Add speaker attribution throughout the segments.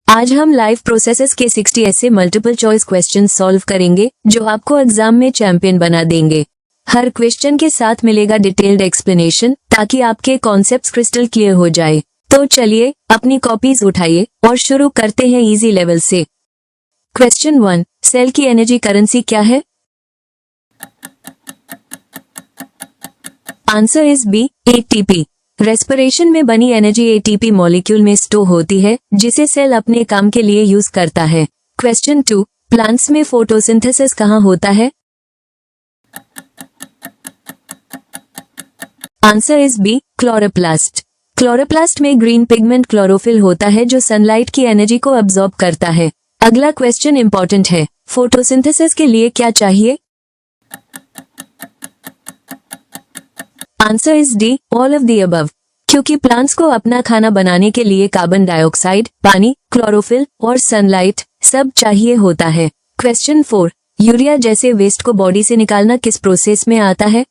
Speaker 1: आज हम life processes के 60 ऐसे मल्टीपल चॉइस क्वेश्चन सॉल्व करेंगे जो आपको एग्जाम में चैंपियन बना देंगे। हर क्वेश्चन के साथ मिलेगा डिटेल्ड एक्सप्लेनेशन ताकि आपके कॉन्सेप्ट्स क्रिस्टल क्लियर हो जाए। तो चलिए अपनी कॉपीज उठाइए और शुरू करते हैं इजी लेवल से। क्वेश्चन 1, सेल की एनर्जी करेंसी क्या है? Answer is B, ATP. Respiration में बनी एनर्जी एटीपी मॉलिक्यूल में स्टोर होती है जिसे सेल अपने काम के लिए यूज करता है। क्वेश्चन 2, प्लांट्स में फोटोसिंथेसिस कहाँ होता है? Answer is B, chloroplast. Chloroplast में ग्रीन पिगमेंट क्लोरोफिल होता है जो सनलाइट की एनर्जी को अब्सॉर्ब करता है। अगला क्वेश्चन इंपॉर्टेंट है, फोटोसिंथेसिस के लिए क्या चाहिए? Answer is D, all of the above. क्योंकि प्लांट्स को अपना खाना बनाने के लिए कार्बन डाइऑक्साइड, पानी, क्लोरोफिल और सनलाइट सब चाहिए होता है। क्वेश्चन 4, यूरिया जैसे वेस्ट को बॉडी से निकालना किस प्रोसेस में आता है?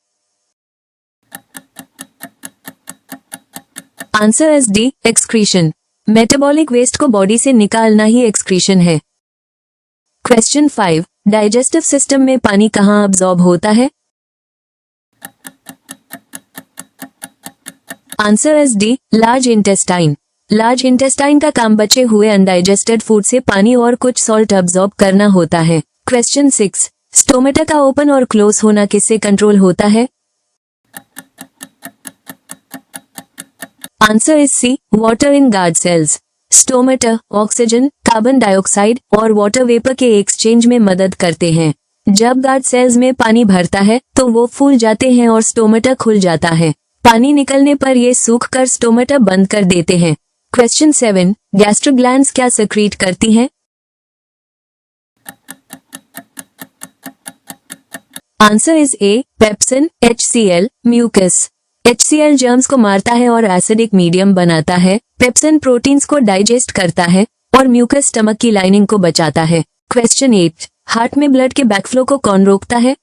Speaker 1: Answer is D, excretion. Metabolic waste को बॉडी से निकालना ही एक्सक्रीशन है। क्वेश्चन 5, डाइजेस्टिव सिस्टम में पानी कहाँ अब्सॉर्ब होता है? Answer is D, large intestine. Large intestine का काम बचे हुए अनडाइजेस्टेड फूड से पानी और कुछ सॉल्ट अब्सॉर्ब करना होता है। क्वेश्चन 6, स्टोमेटा का ओपन और क्लोज होना किससे कंट्रोल होता है? Answer is C, water in guard cells. Stomata oxygen, carbon dioxide और वाटर वेपर के एक्सचेंज में मदद करते हैं। जब गार्ड सेल्स में पानी भरता है तो वो फूल जाते हैं और स्टोमेटा खुल जाता है। पानी निकलने पर ये सूख कर स्टोमेटा बंद कर देते हैं। क्वेश्चन 7, गैस्ट्रिक ग्लैंड्स क्या सेक्रीट करती हैं? Answer is A, pepsin, HCl, mucus. HCl germs को मारता है और एसिडिक मीडियम बनाता है। पेप्सिन प्रोटीन्स को डाइजेस्ट करता है और म्यूकस स्टमक की लाइनिंग को बचाता है। क्वेश्चन 8, हार्ट में ब्लड के बैकफ्लो को कौन रोकता है?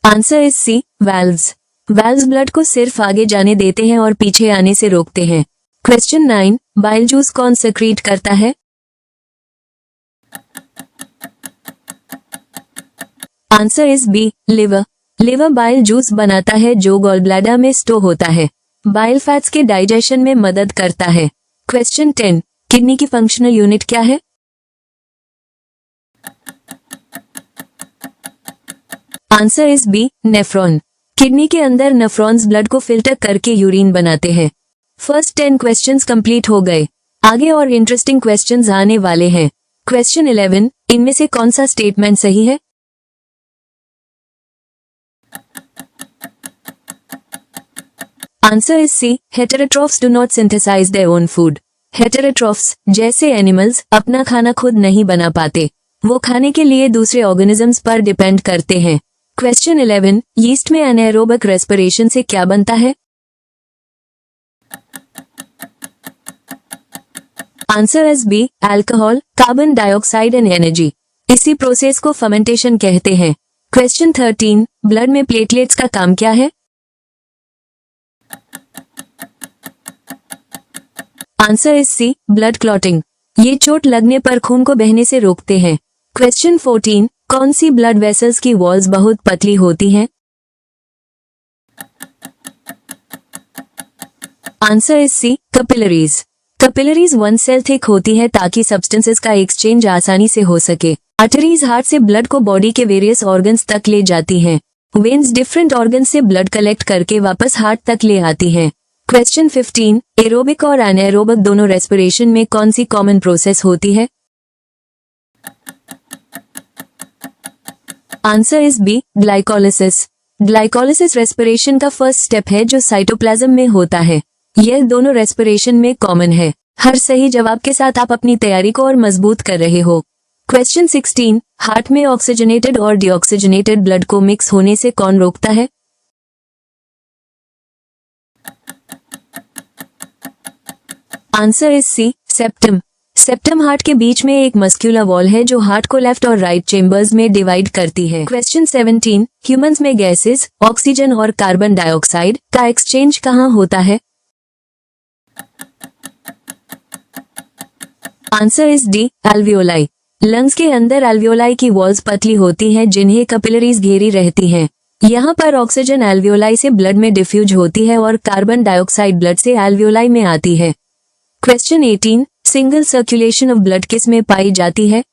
Speaker 1: Answer is C, valves. Valves blood को सिर्फ आगे जाने देते हैं और पीछे आने से रोकते हैं। क्वेश्चन 9, बाइल जूस कौन सेक्रीट करता है? Answer is B, liver. Liver bile juice बनाता है जो गॉल ब्लैडर में स्टोर होता है। बाइल फैट्स के डाइजेशन में मदद करता है। क्वेश्चन 10, किडनी की फंक्शनल यूनिट क्या है? Answer is B, nephron. Kidney के अंदर नेफ्रॉन्स ब्लड को फिल्टर करके यूरिन बनाते हैं। फर्स्ट 10 क्वेश्चंस कंप्लीट हो गए। आगे और इंटरेस्टिंग क्वेश्चंस आने वाले हैं। क्वेश्चन 11, इनमें से कौन सा स्टेटमेंट सही है? Answer is C, heterotrophs do not synthesize their own food. Heterotrophs जैसे एनिमल्स अपना खाना खुद नहीं बना पाते, वो खाने के लिए दूसरे ऑर्गेनिजम्स पर डिपेंड करते हैं। क्वेश्चन 11, यीस्ट में एनाएरोबिक रेस्पिरेशन से क्या बनता है? Answer is B, alcohol, carbon dioxide and energy. इसी प्रोसेस को फर्मेंटेशन कहते हैं। क्वेश्चन 13, ब्लड में प्लेटलेट्स का काम क्या है? Answer is C, blood clotting. ये चोट लगने पर खून को बहने से रोकते हैं। क्वेश्चन 14, कौन सी ब्लड वेसल्स की वॉल्स बहुत पतली होती हैं? Answer is C, capillaries. Capillaries 1 cell thick होती है ताकि सब्सटेंसेस का एक्सचेंज आसानी से हो सके। आर्टरीज हार्ट से ब्लड को बॉडी के वेरियस ऑर्गन्स तक ले जाती हैं। वेन्स डिफरेंट ऑर्गन्स से ब्लड कलेक्ट करके वापस हार्ट तक ले आती हैं। क्वेश्चन 15, एरोबिक और एनाएरोबिक दोनों रेस्पिरेशन में कौन सी कॉमन प्रोसेस होती है? Answer is B, glycolysis. Glycolysis respiration का फर्स्ट स्टेप है जो साइटोप्लाज्म में होता है। यह दोनों रेस्पिरेशन में कॉमन है। हर सही जवाब के साथ आप अपनी तैयारी को और मजबूत कर रहे हो। क्वेश्चन 16, हार्ट में ऑक्सीजनेटेड और डीऑक्सीजनेटेड ब्लड को मिक्स होने से कौन रोकता है? Answer is C, septum. Septum heart के बीच में एक मस्क्यूलर वॉल है जो हार्ट को लेफ्ट और राइट चेम्बर्स में डिवाइड करती है। क्वेश्चन 17, ह्यूमंस में गैसेस, ऑक्सीजन और कार्बन डाइऑक्साइड का एक्सचेंज कहाँ होता है? Answer is D, alveoli. Lungs के अंदर एल्वियोलाई की वॉल्स पतली होती हैं जिन्हें कैपिलरीज घेरी रहती हैं। यहाँ पर ऑक्सीजन एल्वियोलाई से ब्लड में डिफ्यूज होती है और कार्बन डाइऑक्साइड ब्लड से एल्वियोलाई में आती है। Question 18, single circulation of blood किस में पाई जाती है?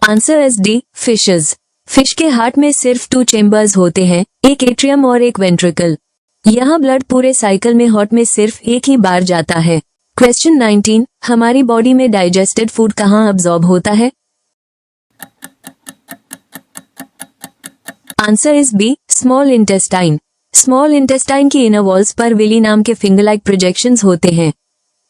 Speaker 1: Answer is D, fishes. Fish के हार्ट में सिर्फ 2 चेम्बर्स होते हैं, एक एट्रियम और एक वेंट्रिकल। यहाँ ब्लड पूरे साइकिल में हार्ट में सिर्फ एक ही बार जाता है। क्वेश्चन 19, हमारी बॉडी में डाइजेस्टेड फूड कहाँ अब्सॉर्ब होता है? Answer is B, small intestine. Small intestine की इनर वॉल्स पर विली नाम के फिंगर लाइक प्रोजेक्शंस होते हैं।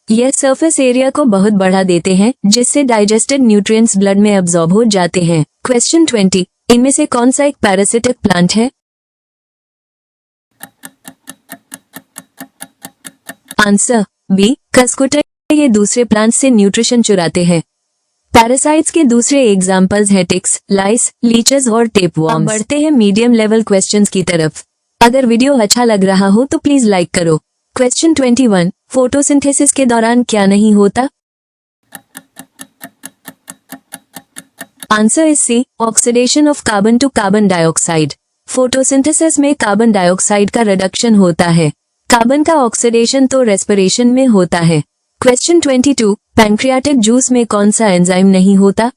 Speaker 1: यह सरफेस एरिया को बहुत बढ़ा देते हैं जिससे डाइजेस्टेड न्यूट्रिएंट्स ब्लड में अब्सॉर्ब हो जाते हैं। क्वेश्चन 20, इनमें से कौन सा एक पैरासिटिक प्लांट है? आंसर बी, खसखुटर। ये दूसरे प्लांट से न्यूट्रिशन चुराते हैं। पैरासाइट्स के दूसरे एग्जाम्पल्स हैं टिक्स, लाइस, लीचेस और टेपवर्म्स। बढ़ते हैं मीडियम लेवल क्वेश्चंस की तरफ। अगर वीडियो अच्छा लग रहा हो तो प्लीज लाइक करो। क्वेश्चन 21, फोटोसिंथेसिस के दौरान क्या नहीं होता? Answer is C, oxidation of carbon to carbon dioxide. Photosynthesis में कार्बन डाइऑक्साइड का रिडक्शन होता है। कार्बन का ऑक्सीडेशन तो रेस्पिरेशन में होता है। क्वेश्चन 22, पैंक्रियाटिक जूस में कौन सा एंजाइम नहीं होता?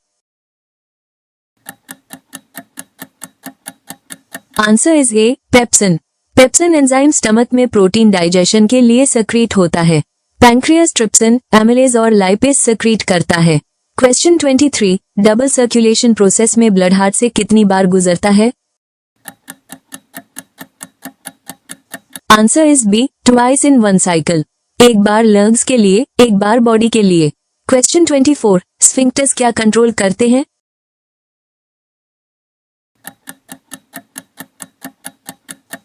Speaker 1: Answer is A, pepsin. Pepsin enzyme stomach में प्रोटीन डाइजेशन के लिए सक्रीट होता है। पैंक्रियास ट्रिप्सिन, एमिलेज और लाइपेज सक्रीट करता है। क्वेश्चन 23, डबल सर्कुलेशन प्रोसेस में ब्लड हार्ट से कितनी बार गुजरता है? Answer is B, twice in 1 cycle. एक बार लंग्स के लिए, एक बार बॉडी के लिए। क्वेश्चन 24, स्फिंक्टर्स क्या कंट्रोल करते हैं?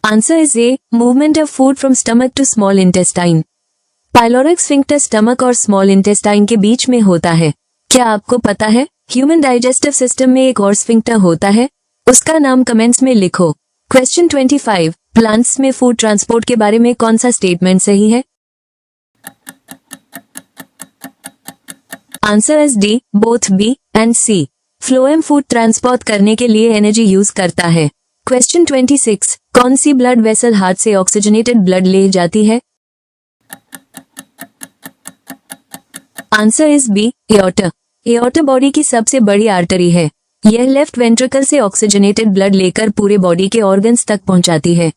Speaker 1: Answer is A, movement of food from stomach to small intestine. Pyloric sphincter stomach और स्मॉल इंटेस्टाइन के बीच में होता है। क्या आपको पता है ह्यूमन डाइजेस्टिव सिस्टम में एक और स्फिंक्टर होता है? उसका नाम कमेंट्स में लिखो। क्वेश्चन 25, प्लांट्स में फूड ट्रांसपोर्ट के बारे में कौन सा स्टेटमेंट सही है? Answer is D, both B and C. Phloem food transport करने के लिए एनर्जी यूज करता है। क्वेश्चन 26, कौन सी ब्लड वेसल हार्ट से ऑक्सीजनेटेड ब्लड ले जाती है? Answer is B, aorta. Aorta body की सबसे बड़ी आर्टरी है। यह लेफ्ट वेंट्रिकल से ऑक्सीजनेटेड ब्लड लेकर पूरे बॉडी के ऑर्गन्स तक पहुंचाती है।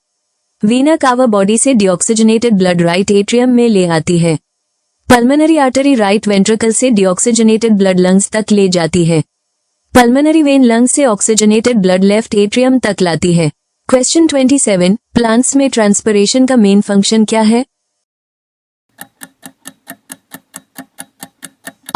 Speaker 1: वीना कावा बॉडी से डीऑक्सीजनेटेड ब्लड राइट एट्रियम में ले आती है। पल्मोनरी आर्टरी राइट वेंट्रिकल से डीऑक्सीजनेटेड ब्लड लंग्स तक ले जाती है। पल्मोनरी वेन लंग्स से ऑक्सीजनेटेड ब्लड लेफ्ट एट्रियम तक लाती है। क्वेश्चन 27, प्लांट्स में ट्रांसपिरेशन का मेन फंक्शन क्या है?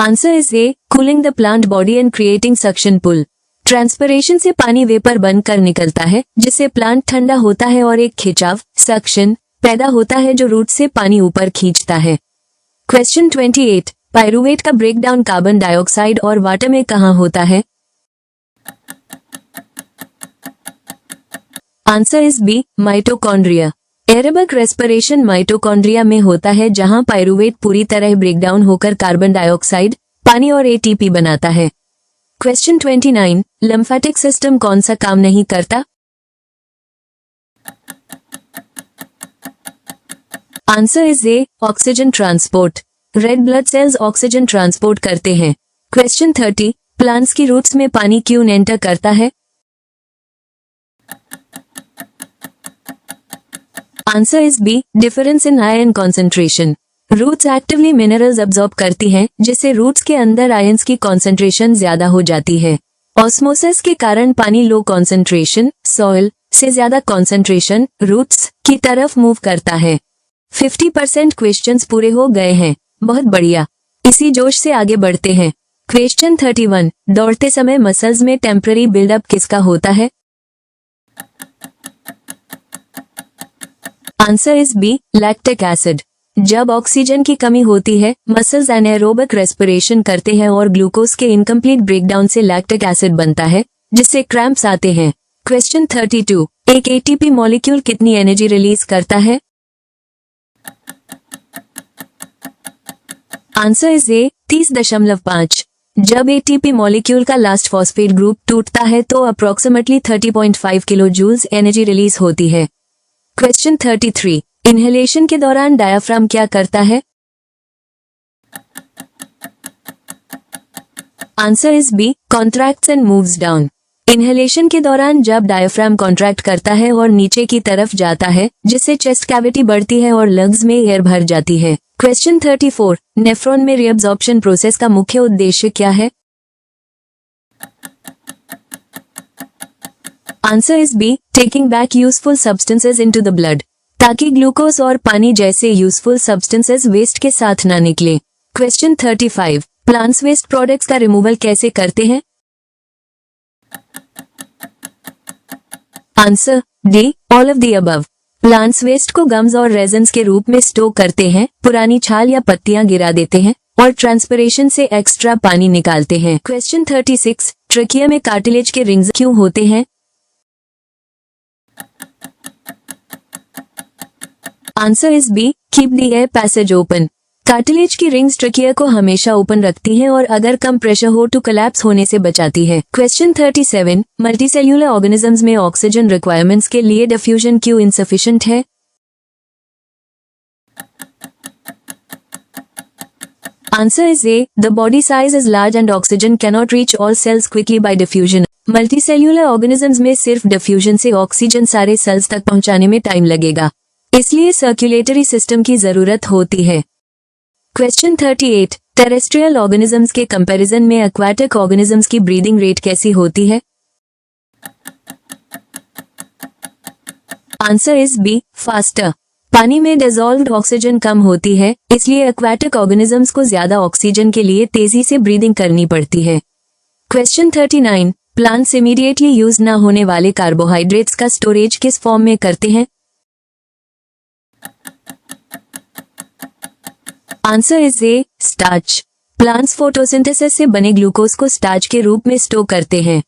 Speaker 1: Answer is A, cooling the plant body and creating suction pull. Transpiration से पानी वेपर बनकर निकलता है जिससे प्लांट ठंडा होता है और एक खिंचाव, सक्शन पैदा होता है जो रूट से पानी ऊपर खींचता है। क्वेश्चन 28, पायरूवेट का ब्रेकडाउन कार्बन डाइऑक्साइड और वाटर में कहाँ होता है? Answer is B, mitochondria. Aerobic respiration mitochondria में होता है जहां पायरूवेट पूरी तरह ब्रेकडाउन होकर कार्बन डाइऑक्साइड, पानी और एटीपी बनाता है। क्वेश्चन 29, लिम्फेटिक सिस्टम कौन सा काम नहीं करता? Answer is A, oxygen transport. Red blood cells oxygen transport करते हैं। क्वेश्चन 30, प्लांट्स की रूट्स में पानी क्यों एंटर करता है? Answer is B, difference in ion concentration. Roots actively minerals absorb करती हैं जिससे रूट्स के अंदर आयंस की कॉन्सेंट्रेशन ज्यादा हो जाती है। ऑस्मोसिस के कारण पानी लो कॉन्सेंट्रेशन सॉइल से ज्यादा कॉन्सेंट्रेशन रूट्स की तरफ मूव करता है। 50% क्वेश्चंस पूरे हो गए हैं। बहुत बढ़िया, इसी जोश से आगे बढ़ते हैं। क्वेश्चन 31, दौड़ते समय मसल्स में टेम्पररी बिल्डअप किसका होता है? Answer is B, lactic acid. जब ऑक्सीजन की कमी होती है मसल्स एनाएरोबिक रेस्पिरेशन करते हैं और ग्लूकोज के इनकम्प्लीट ब्रेकडाउन से लैक्टिक एसिड बनता है जिससे क्रैम्प्स आते हैं। क्वेश्चन 32, एक एटीपी मॉलिक्यूल कितनी एनर्जी रिलीज करता है? Answer is A 30.5। जब एटीपी मॉलिक्यूल का लास्ट फॉस्फेट ग्रुप टूटता है तो approximately 30.5 kilo joules energy release होती है। क्वेश्चन 33, इनहेलेशन के दौरान डायाफ्राम क्या करता है? Answer is B, contracts and moves down. Inhalation के दौरान जब डायाफ्राम कॉन्ट्रैक्ट करता है और नीचे की तरफ जाता है, जिससे चेस्ट कैविटी बढ़ती है और लंग्स में एयर भर जाती है। क्वेश्चन 34, नेफ्रॉन में रीअब्जॉर्प्शन प्रोसेस का मुख्य उद्देश्य क्या है? Answer is B, taking back useful substances into the blood, ताकि ग्लूकोज और पानी जैसे यूजफुल सब्सटेंसेज वेस्ट के साथ ना निकले। क्वेश्चन 35, प्लांट्स वेस्ट प्रोडक्ट्स का रिमूवल कैसे करते हैं? Answer D, all of the above. Plants waste को गम्स और रेजन्स के रूप में स्टोर करते हैं, पुरानी छाल या पत्तियां गिरा देते हैं और ट्रांसपिरेशन से एक्स्ट्रा पानी निकालते हैं। क्वेश्चन 36, ट्रकिया में कार्टिलेज के रिंग्स क्यों होते हैं? Answer is B, keep the air passage open. Cartilage की रिंग्स ट्रकिया को हमेशा ओपन रखती हैं और अगर कम प्रेशर हो तो कोलैप्स होने से बचाती है। क्वेश्चन 37, मल्टीसेल्यूलर ऑर्गेनिजम्स में ऑक्सीजन रिक्वायरमेंट्स के लिए डिफ्यूजन क्यों इनसफिशिएंट है? Answer is A, the body size is large and oxygen cannot reach all cells quickly by diffusion. Multicellular organisms में सिर्फ डिफ्यूजन से ऑक्सीजन सारे सेल्स तक पहुंचाने में टाइम लगेगा, इसलिए सर्कुलेटरी सिस्टम की जरूरत होती है। क्वेश्चन 38, टेरेस्ट्रियल ऑर्गेनिजम्स के कंपैरिजन में एक्वाटिक ऑर्गेनिजम्स की ब्रीदिंग रेट कैसी होती है? Answer is B, faster. पानी में डिसॉल्व्ड ऑक्सीजन कम होती है, इसलिए एक्वाटिक ऑर्गेनिजम्स को ज्यादा ऑक्सीजन के लिए तेजी से ब्रीदिंग करनी पड़ती है। क्वेश्चन 39, प्लांट्स इमीडिएटली यूज न होने वाले कार्बोहाइड्रेट्स का स्टोरेज किस फॉर्म में करते हैं? Answer is A, starch. Plants photosynthesis से बने ग्लूकोज को स्टार्च के रूप में स्टोर करते हैं।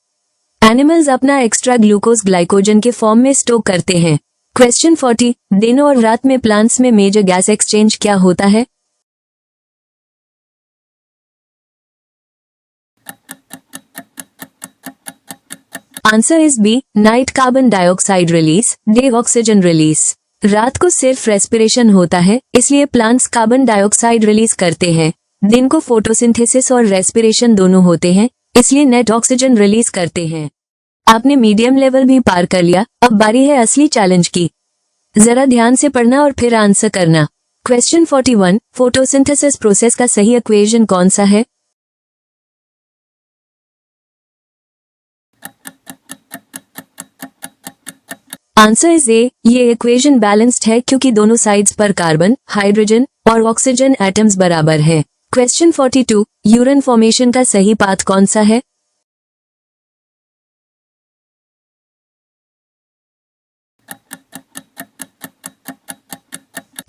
Speaker 1: एनिमल्स अपना एक्स्ट्रा ग्लूकोज ग्लाइकोजन के फॉर्म में स्टोर करते हैं। क्वेश्चन 40, दिन और रात में प्लांट्स में मेजर गैस एक्सचेंज क्या होता है? Answer is B, night carbon dioxide release, day oxygen release. रात को सिर्फ रेस्पिरेशन होता है, इसलिए प्लांट्स कार्बन डाइऑक्साइड रिलीज करते हैं। दिन को फोटोसिंथेसिस और रेस्पिरेशन दोनों होते हैं, इसलिए नेट ऑक्सीजन रिलीज करते हैं। आपने मीडियम लेवल भी पार कर लिया, अब बारी है असली चैलेंज की। जरा ध्यान से पढ़ना और फिर आंसर करना। क्वेश्चन 41, फोटोसिंथेसिस प्रोसेस का सही इक्वेशन कौन सा है? आंसर इज ए, ये इक्वेशन बैलेंस्ड है क्योंकि दोनों साइड्स पर कार्बन, हाइड्रोजन और ऑक्सीजन एटम्स बराबर है। क्वेश्चन 42, यूरिन फॉर्मेशन का सही पाथ कौन सा है?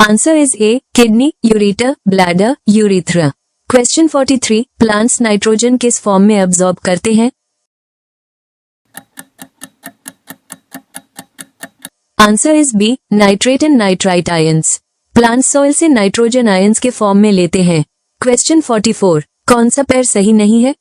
Speaker 1: Answer is A, kidney, ureter, bladder, urethra. Question 43, plants nitrogen किस फॉर्म में अब्सॉर्ब करते हैं? Answer is B, nitrate and nitrite ions. Plants soil से नाइट्रोजन आयंस के फॉर्म में लेते हैं। क्वेश्चन 44, कौन सा पैर सही नहीं है?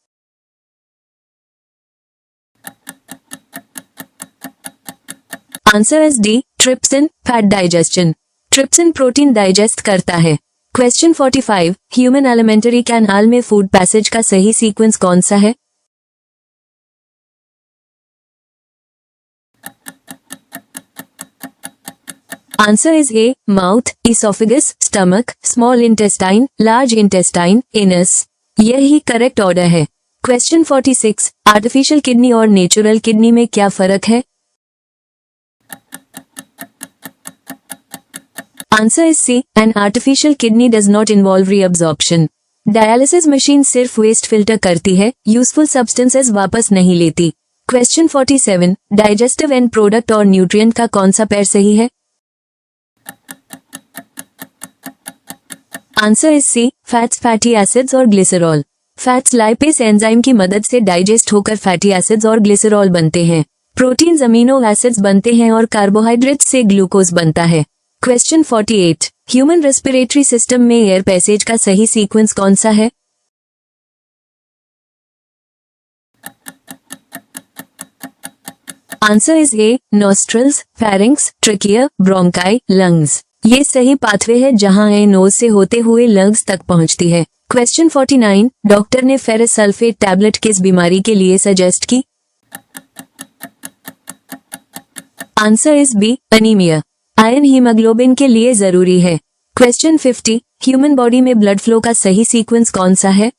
Speaker 1: Answer is D, trypsin, fat digestion. Trypsin protein digest करता है। क्वेश्चन 45, ह्यूमन एलिमेंटरी कैनाल में फूड पैसेज का सही सीक्वेंस कौन सा है? Answer is A, mouth, oesophagus, stomach, small intestine, large intestine, anus. यही करेक्ट ऑर्डर है। क्वेश्चन 46, आर्टिफिशियल किडनी और नेचुरल किडनी में क्या फर्क है? Answer is C, an artificial kidney does not involve reabsorption. Dialysis machine सिर्फ वेस्ट फिल्टर करती है, यूजफुल सब्सटेंसेस वापस नहीं लेती। क्वेश्चन 47, डाइजेस्टिव एंड प्रोडक्ट और न्यूट्रिएंट का कौन सा पैर सही है? Answer is C, fats, fatty acids और ग्लिसरॉल। फैट्स लाइपेज एंजाइम की मदद से डाइजेस्ट होकर फैटी एसिड्स और ग्लिसरॉल बनते हैं। प्रोटीन्स अमीनो एसिड्स बनते हैं और कार्बोहाइड्रेट्स से ग्लूकोज बनता है। क्वेश्चन 48, ह्यूमन रेस्पिरेटरी सिस्टम में एयर पैसेज का सही सीक्वेंस कौन सा है? Answer is A, nostrils, pharynx, trachea, bronchi, lungs. ये सही पाथवे है जहां ए नोज से होते हुए लंग्स तक पहुंचती है। क्वेश्चन 49, डॉक्टर ने फेरस सल्फेट टैबलेट किस बीमारी के लिए सजेस्ट की? Answer is B, anaemia. Iron haemoglobin के लिए जरूरी है। क्वेश्चन 50, ह्यूमन बॉडी में ब्लड फ्लो का सही सीक्वेंस कौन सा है?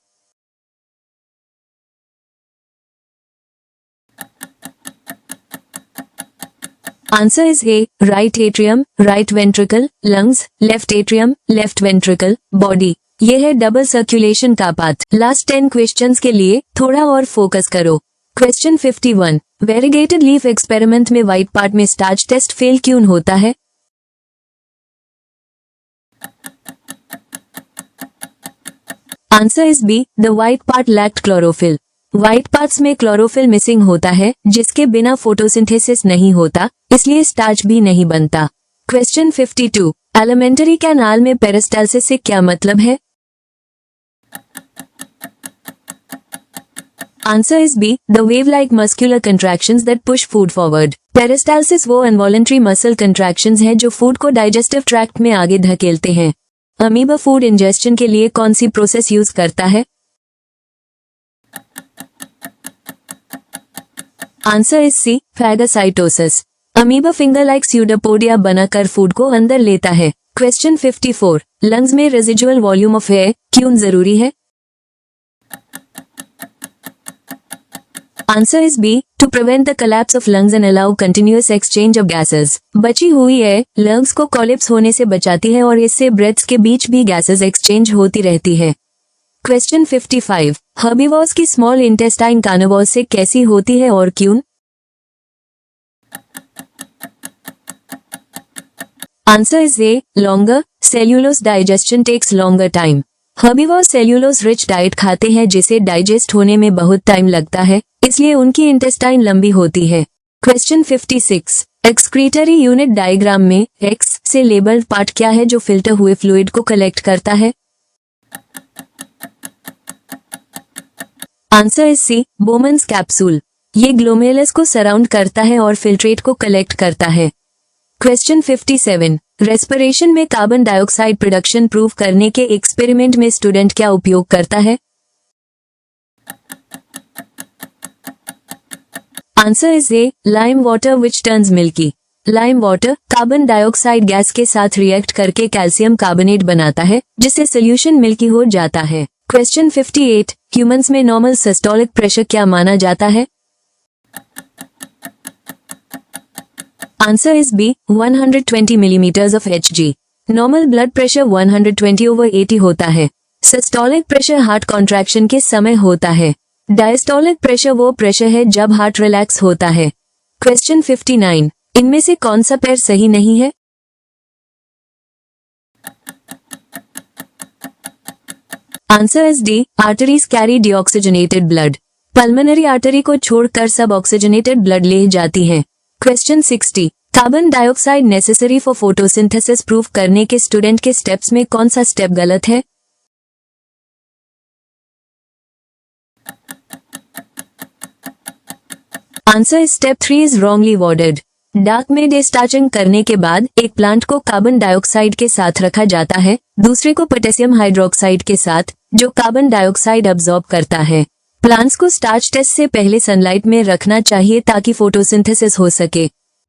Speaker 1: Answer is A, right atrium, right ventricle, lungs, left atrium, left ventricle, body. ये है डबल सर्कुलेशन का पाथ। लास्ट 10 क्वेश्चंस के लिए थोड़ा और फोकस करो। क्वेश्चन 51, वेरीगेटेड लीफ एक्सपेरिमेंट में व्हाइट पार्ट में स्टार्च टेस्ट फेल क्यों होता है? Answer is B, the white part lacked chlorophyll. White parts में क्लोरोफिल मिसिंग होता है, जिसके बिना फोटोसिंथेसिस नहीं होता, इसलिए स्टार्च भी नहीं बनता। क्वेश्चन 52, एलिमेंटरी कैनाल में पेरिस्टाल्सिस से क्या मतलब है? Answer is B, the wave like muscular contractions that push food forward. Peristalsis वो इनवॉलंटरी मसल कंट्रैक्शंस हैं जो फूड को डाइजेस्टिव ट्रैक्ट में आगे धकेलते हैं। अमीबा फूड इंजेस्शन के लिए कौन सी प्रोसेस यूज करता है? Answer is C, phagocytosis. Amoeba finger like pseudopodia बनाकर फूड को अंदर लेता है। क्वेश्चन 54, लंग्स में रेजिडुअल वॉल्यूम ऑफ एयर क्यों जरूरी है? Answer is B, to prevent the collapse of lungs and allow continuous exchange of gases. बची हुई एयर लंग्स को कोलैप्स होने से बचाती है और इससे ब्रेथ्स के बीच भी गैसेस एक्सचेंज होती रहती है। क्वेश्चन 55, हर्बीवोर्स की स्मॉल इंटेस्टाइन कार्निवोर्स से कैसी होती है और क्यों? Answer is A, longer. Cellulose digestion takes longer time. Herbivores cellulose rich diet खाते हैं जिसे डाइजेस्ट होने में बहुत टाइम लगता है, इसलिए उनकी इंटेस्टाइन लंबी होती है। क्वेश्चन 56, एक्सक्रीटरी यूनिट डायग्राम में एक्स से लेबल्ड पार्ट क्या है जो फिल्टर हुए फ्लूइड को कलेक्ट करता है? Answer is C, Bowman's capsule. ये ग्लोमेरुलस को सराउंड करता है और फिल्ट्रेट को कलेक्ट करता है। क्वेश्चन 57, रेस्पिरेशन में कार्बन डाइऑक्साइड प्रोडक्शन प्रूव करने के एक्सपेरिमेंट में स्टूडेंट क्या उपयोग करता है? Answer is A, lime water which turns milky. Lime water carbon dioxide gas के साथ रिएक्ट करके कैल्शियम कार्बोनेट बनाता है, जिससे सोल्यूशन मिल्की हो जाता है। क्वेश्चन 58, ह्यूमंस में नॉर्मल सिस्टोलिक प्रेशर क्या माना जाता है? Answer is B, 120 millimetres of Hg। Normal blood pressure 120/80 होता है। सिस्टोलिक प्रेशर हार्ट कॉन्ट्रैक्शन के समय होता है। डायस्टोलिक प्रेशर वो प्रेशर है जब हार्ट रिलैक्स होता है। क्वेश्चन 59, इनमें से कौन सा पैर सही नहीं है? Answer is D, arteries carry deoxygenated blood. Pulmonary artery को छोड़कर सब ऑक्सीजनेटेड ब्लड ले जाती हैं। Question 60, carbon dioxide necessary for photosynthesis prove करने के स्टूडेंट के स्टेप्स में कौन सा स्टेप गलत है? Answer step 3 is wrongly worded. Dark में डिस्टार्चिंग करने के बाद एक प्लांट को कार्बन डाइऑक्साइड के साथ रखा जाता है, दूसरे को पोटेशियम हाइड्रोक्साइड के साथ, जो कार्बन डाइऑक्साइड अब्सॉर्ब करता है। प्लांट्स को स्टार्च टेस्ट से पहले सनलाइट में रखना चाहिए ताकि फोटोसिंथेसिस हो सके।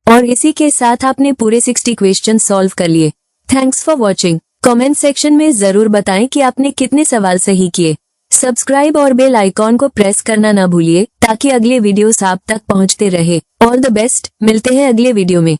Speaker 1: और इसी के साथ आपने पूरे 60 क्वेश्चन सॉल्व कर लिए। Thanks for watching. Comment section में जरूर बताएं कि आपने कितने सवाल सही किए। सब्सक्राइब और बेल आइकॉन को प्रेस करना ना भूलिए ताकि अगले वीडियोस आप तक पहुंचते रहे। ऑल द बेस्ट, मिलते हैं अगले वीडियो में।